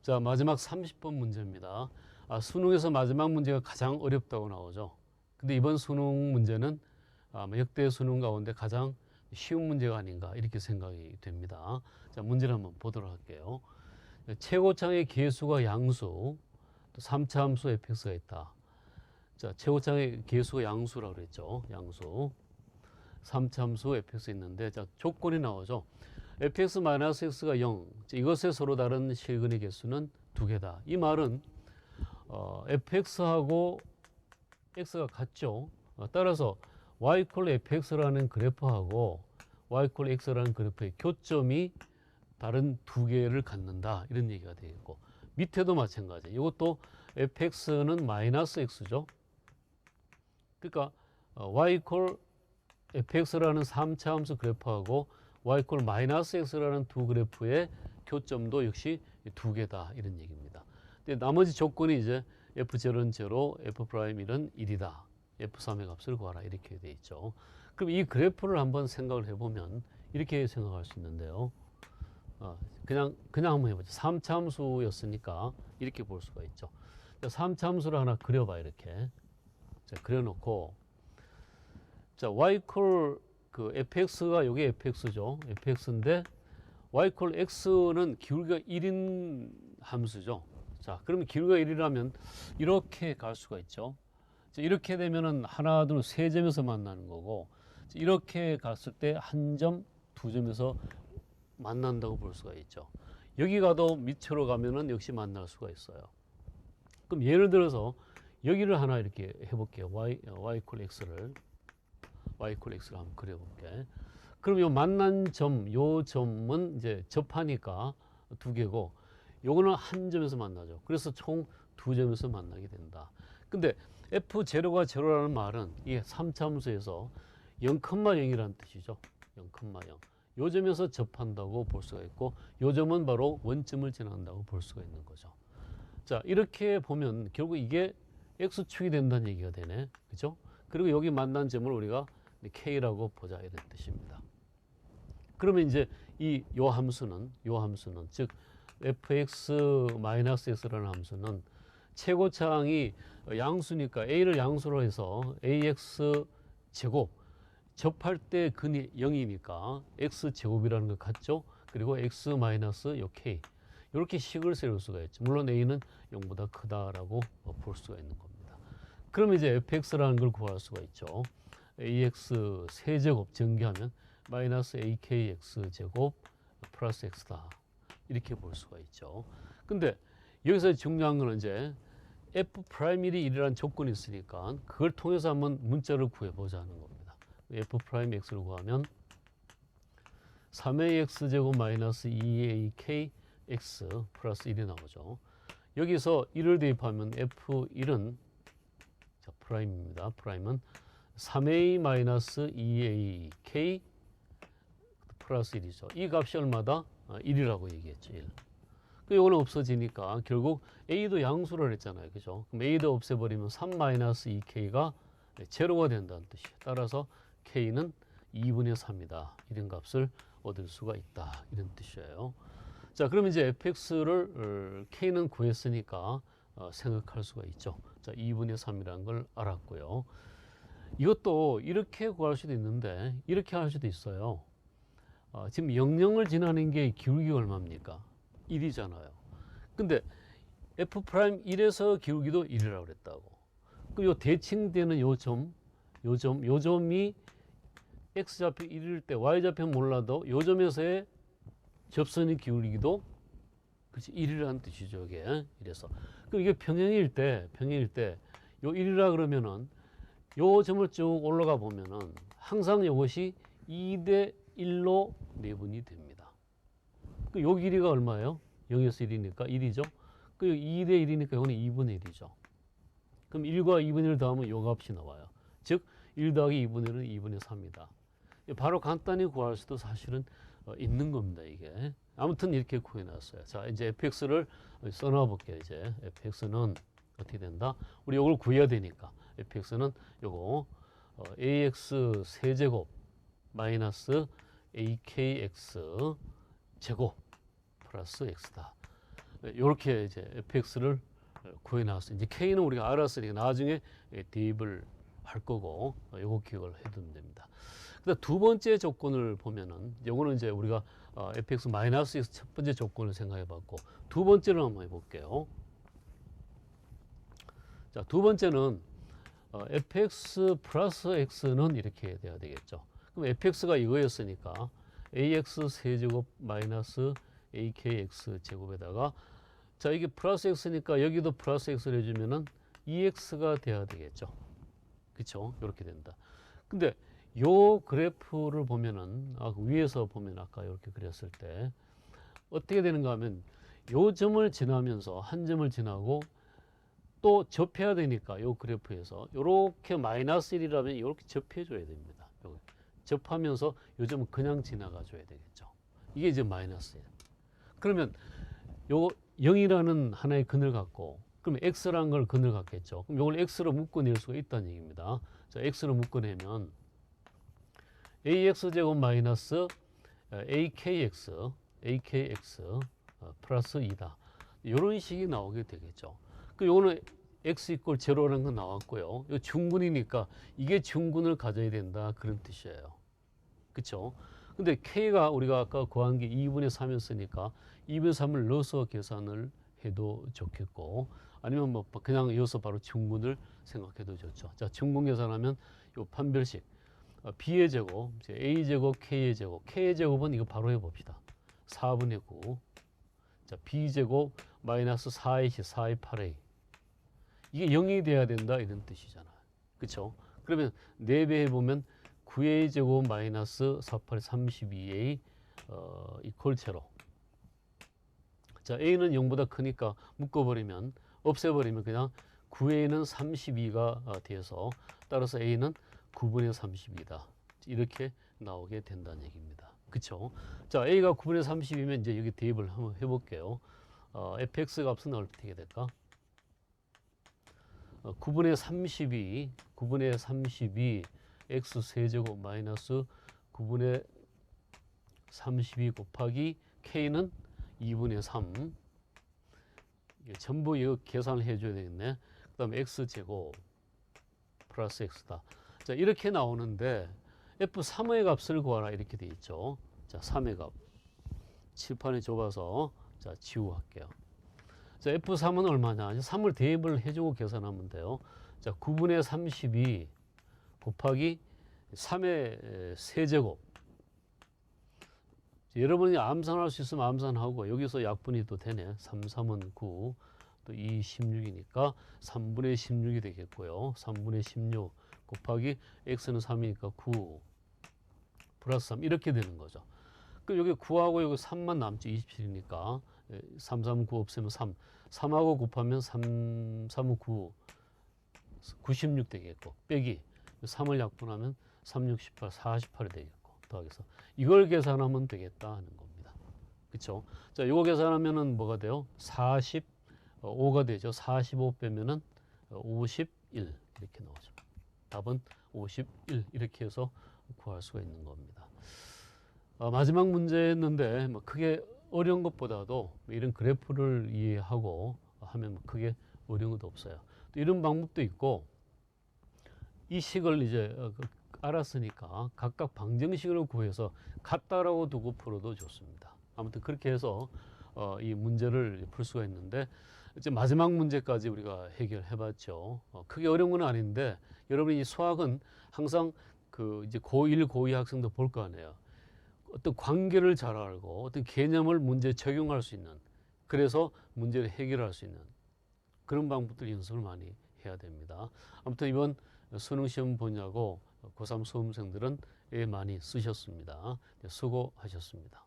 자, 마지막 30번 문제입니다. 수능에서 마지막 문제가 가장 어렵다고 나오죠. 근데 이번 수능 문제는 역대 수능 가운데 가장 쉬운 문제가 아닌가 이렇게 생각이 됩니다. 자, 문제를 한번 보도록 할게요. 최고창의 개수가 양수, 또 3차 함수 fx가 있다. 자, 최고창의 개수가 양수라고 그랬죠. 양수. 3차 함수 fx 있는데, 자, 조건이 나오죠. fx-x가 0. 이것의 서로 다른 실근의 개수는 2개다. 이 말은 fx하고 x가 같죠. 따라서 y fx라는 그래프하고 y x라는 그래프의 교점이 다른 2개를 갖는다. 이런 얘기가 되겠고, 밑에도 마찬가지. 이것도 fx는 마이너스 x죠. 그러니까 y fx라는 3차 함수 그래프하고 y 마이너스 x라는 두 그래프의 교점도 역시 2개다. 이런 얘기입니다. 근데 나머지 조건이 이제 f0는 0, f'1은 1이다. f3의 값을 구하라. 이렇게 돼 있죠. 그럼 이 그래프를 한번 생각을 해보면 이렇게 생각할 수 있는데요. 그냥 한번 해보죠. 3차 함수였으니까 이렇게 볼 수가 있죠. 3차 함수를 하나 그려봐. 이렇게. 자, 그려놓고, 자, y fx가 여기 fx죠. fx인데 y x는 기울기가 1인 함수죠. 자, 그러면 기울기가 1이라면 이렇게 갈 수가 있죠. 자, 이렇게 되면은 하나, 둘, 세 점에서 만나는 거고, 이렇게 갔을 때 한 점, 두 점에서 만난다고 볼 수가 있죠. 여기 가도 밑으로 가면은 역시 만날 수가 있어요. 그럼 예를 들어서 여기를 하나 이렇게 해볼게요. y x를 한번 그려볼게. 그럼 요 만난 점, 요 점은 이제 접하니까 2개고, 요거는 한 점에서 만나죠. 그래서 총 2점에서 만나게 된다. 근데 f0가 0라는 말은 이 3차 함수에서 0,0이라는 뜻이죠. 0,0. 요 점에서 접한다고 볼 수가 있고, 요 점은 바로 원점을 지나간다고 볼 수가 있는 거죠. 자, 이렇게 보면 결국 이게 x축이 된다는 얘기가 되네. 그죠? 그리고 여기 만난 점을 우리가 k라고 보자, 이런 뜻입니다. 그러면 이제 요 함수는 즉 fx-x라는 함수는 최고창이 양수니까 a를 양수로 해서 ax 제곱, 접할 때 근이 0이니까 x 제곱이라는 것 같죠? 그리고 x 마이너스 요 k, 이렇게 식을 세울 수가 있죠. 물론 a는 0보다 크다라고 볼 수가 있는 겁니다. 그러면 이제 fx라는 걸 구할 수가 있죠. ax 세제곱 전개하면 마이너스 akx 제곱 플러스 x다. 이렇게 볼 수가 있죠. 근데 여기서 중요한 거는 이제 f'1이 1이라는 조건이 있으니까 그걸 통해서 한번 문자를 구해보자는 겁니다. f'x를 구하면 3ax 제곱 마이너스 2akx 플러스 1이 나오죠. 여기서 1을 대입하면 f1은 자, 프라임입니다. 프라임은 3a 마이너스 2ak 플러스 1이죠. 이 값이 얼마다? 1이라고 얘기했죠. 1. 이거는 없어지니까 결국 a도 양수를 했잖아요. 그죠? 그럼 a도 없애버리면 3 마이너스 2k가 제로가 된다는 뜻이에요. 따라서 k는 2분의 3이다. 이런 값을 얻을 수가 있다. 이런 뜻이에요. 자, 그러면 이제 fx를 k는 구했으니까 생각할 수가 있죠. 자, 2분의 3이라는 걸 알았고요. 이것도 이렇게 구할 수도 있는데 이렇게 할 수도 있어요. 지금 00을 지나는 게 기울기가 얼마입니까? 1이잖아요. 근데 f'1에서 기울기도 1이라고 그랬다고. 그리고 대칭되는 요 점이 x좌표 1일 때 y좌표 몰라도 요 점에서의 접선의 기울기도 그렇지 1이라는 뜻이죠. 이게 이래서. 그럼 이게 평행일 때 요 1이라 그러면은 요 점을 쭉 올라가 보면은 항상 이것이 2대 1로 내분이 됩니다. 요 길이가 얼마예요? 0에서 1이니까 1이죠. 그 2대 1이니까 이거는 2분의 1이죠. 그럼 1과 2분의 1 더하면 요 값이 나와요. 즉 1 더하기 2분의 1은 2분의 3이다. 바로 간단히 구할 수도 사실은 있는 겁니다. 이게. 아무튼 이렇게 구해놨어요. 자, 이제 fx를 써놔 볼게요. 이제 fx는 어떻게 된다? 우리 이걸 구해야 되니까 fx는 요거 ax 세제곱 마이너스 akx 제곱 플러스 x다. 이렇게 이제 fx를 구해 놨어요. 이제 k는 우리가 알았으니까 나중에 대입을 할 거고 요거 기억을 해두면 됩니다. 그다음 두 번째 조건을 보면은 요거는 이제 우리가 fx 마이너스 첫 번째 조건을 생각해 봤고 두 번째를 한번 해 볼게요. 자, 두 번째는 fx 플러스 x는 이렇게 돼야 되겠죠. 그럼 fx가 이거였으니까 ax 세제곱 마이너스 akx 제곱에다가 자 이게 플러스 x니까 여기도 플러스 x를 해주면은 2x가 돼야 되겠죠. 그쵸? 이렇게 된다. 근데 요 그래프를 보면은 위에서 보면 아까 이렇게 그렸을 때 어떻게 되는가 하면 요 점을 지나면서 한 점을 지나고 또 접해야 되니까 요 그래프에서 요렇게 마이너스 1이라면 이렇게 접해 줘야 됩니다. 접하면서 요 점은 그냥 지나가 줘야 되겠죠. 이게 이제 마이너스 1. 그러면 요 0이라는 하나의 근을 갖고 그럼 x라는 걸 근을 갖겠죠. 그럼 요걸 x로 묶어낼 수가 있다는 얘기입니다. 자, x로 묶어내면 ax 제곱 마이너스 akx 플러스 2다. 이런 식이 나오게 되겠죠. 그 요거는 x 이퀄 제로라는 건 나왔고요. 요 중근이니까 이게 중근을 가져야 된다 그런 뜻이에요. 그렇죠? 근데 k가 우리가 아까 구한 게 2분의 3이었으니까 2분의 3을 넣어서 계산을 해도 좋겠고 아니면 뭐 그냥 이어서 바로 중근을 생각해도 좋죠. 자, 중근 계산하면 요 판별식 b의 제곱, a 제곱, k의 제곱, k의 제곱은 이거 바로 해봅시다. 4분의 9. 자, b 제곱 마이너스 4ac, 4의 8a. 이게 0이 돼야 된다 이런 뜻이잖아요. 그렇죠? 그러면 4배 해보면 9a 제곱 마이너스 4, 8, 32a 이퀄 제로. 자, a는 0보다 크니까 묶어버리면 없애버리면 그냥 9a는 32가 돼서 따라서 a는 9분의 32다. 이렇게 나오게 된다는 얘기입니다. 그렇죠? 자, a가 9분의 30이면 이제 여기 대입을 한번 해볼게요. fx 값은 어떻게 될까? 9분의 32 x 세제곱 마이너스 9분의 32 곱하기 k는 2분의 3 전부 이거 계산을 해줘야 되겠네. 그 다음에 x제곱 플러스 x다. 자, 이렇게 나오는데 f3의 값을 구하라 이렇게 돼 있죠. 자, 3의 값 칠판에 좁아서 자 지우할게요. 자, f3은 얼마냐? 3을 대입을 해주고 계산하면 돼요. 자, 9분의 32 곱하기 3의 세제곱. 여러분이 암산할 수 있으면 암산하고 여기서 약분이 또 되네. 3, 3은 9, 또 2, 16이니까 3분의 16이 되겠고요. 3분의 16 곱하기 x는 3이니까 9 플러스 3 이렇게 되는 거죠. 그럼 여기 9하고 여기 3만 남죠. 27이니까 3, 3, 9 없애면 3. 3하고 곱하면 3, 3, 9, 96 되겠고 빼기 3을 약분하면 3, 6, 18, 48이 되겠고 더하기서 이걸 계산하면 되겠다 하는 겁니다. 그렇죠? 자, 이거 계산하면은 뭐가 돼요? 45가 되죠. 45 빼면은 51 이렇게 나오죠. 답은 51 이렇게 해서 구할 수가 있는 겁니다. 마지막 문제였는데 뭐 크게 어려운 것보다도 이런 그래프를 이해하고 하면 크게 어려운 것도 없어요. 또 이런 방법도 있고 이 식을 이제 알았으니까 각각 방정식으로 구해서 같다라고 두고 풀어도 좋습니다. 아무튼 그렇게 해서 이 문제를 풀 수가 있는데 이제 마지막 문제까지 우리가 해결해봤죠. 크게 어려운 건 아닌데 여러분이 수학은 항상 그 이제 고1, 고2 학생도 볼 거 아니에요. 어떤 관계를 잘 알고 어떤 개념을 문제에 적용할 수 있는 그래서 문제를 해결할 수 있는 그런 방법들 연습을 많이 해야 됩니다. 아무튼 이번 수능 시험 보냐고 고3 수험생들은 많이 쓰셨습니다. 수고하셨습니다.